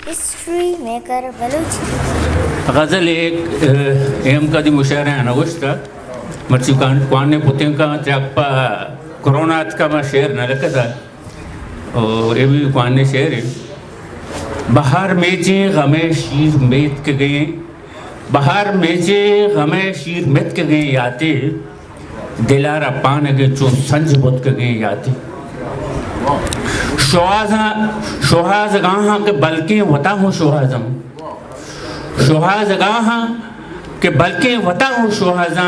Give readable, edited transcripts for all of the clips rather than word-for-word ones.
History maker Balochi गज़ल एक M कदी मुशायरा नवश्ता मर्ची क्वाने पुतिंका त्यागपा corona का मा शेर न रखता और ये भी क्वाने शेर है। बाहर मेजे गमे शीर मेत के गए, बाहर मेजे गमे शीर मेत के गए याते, दिलारा पान के चो संज बुत के गए याते। शोहाज गाहा के बल्कि वता हूँ शोहाजम, शोहाज गाहा के बल्कि वता हूँ शोहाजा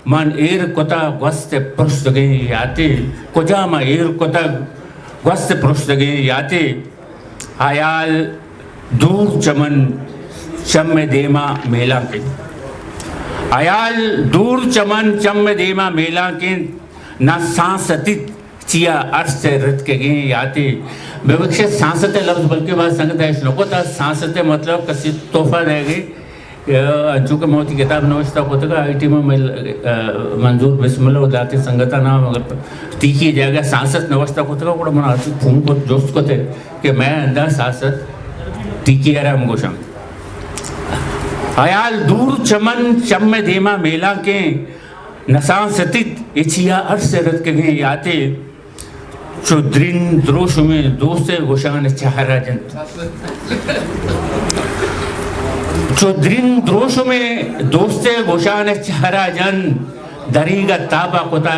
मन एर कोता वस्ते पृष्ठ गए याते, कुजा मा एर कोता वस्ते पृष्ठ गए याते। आयाल दूर चमन चम में देमा मेला के, आयाल दूर चमन चम में देमा मेला के, न सांसतित चिया अर्थ से रत के गए याते। विवक्षित सांसते लफ्ज बल्कि बात संगत है श्लोको था सांसते मतलब कसी तोहफा रह गई। चूँकि मोती किताब नवस्ता पुस्तका आईटी में मंजूर बिस्मिल्लाह उदाती संगता नाम अगर तीखी जाएगा सांसत नवस्ता पुस्तका को मना फोन को दोस्त को थे कि मैं अंदर सांसत तीखी है राम गोशम। आयाल दूर चमन चम में देमा मेला के, नसान सतित इचिया अर्थ से रत के गए याते। चुद्रिन द्रोश में दोस्ते गोशान चाहरा जंत, चुद्रिन द्रोश में दोस्ते गोशान चाहरा जन, दरीगा ताबा कोता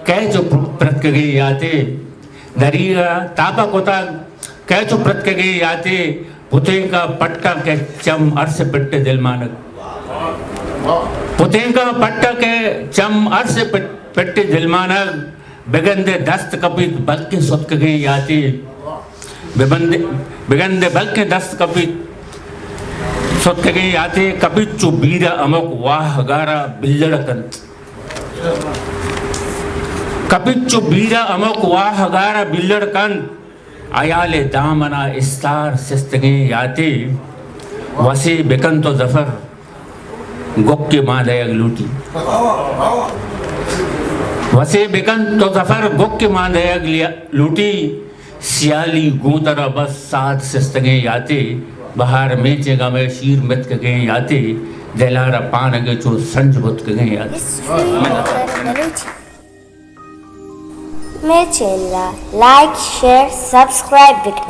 कह जो प्रत के गए याते, दरीगा ताबा कोता कह जो प्रत के गए याते। पुते का पट्टा के चम अर्थ से पिट्टे दिल मानक, पुते का पट्टा के चम अर्थ से पिट्टे दिल मानक। बिगंदे दस्त कपी बल्कि सुत के गए याते, बिगंदे बल्कि दस्त कपी सुत के गए याते। कपी चुबीरा अमक वाह गारा बिल्लड़ कंत, कपी चुबीरा अमक वाह गारा बिल्लड़ कंत। आयाले दामना इस्तार सिस्त गए याते, वसे बिकन तो जफर गुक के मादयग लूटी, वसे बिकन तो जफर गुक के मादयग लूटी। सियाली गोतरा बस साथ सिस्त गए याते, बाहर मेचे गमे शीर मत के गए याते, दिलारा पान के चो संज बुत के गए याते। हिस्ट्री मेकर बलूची में चेला लाइक शेयर सब्सक्राइब बिकने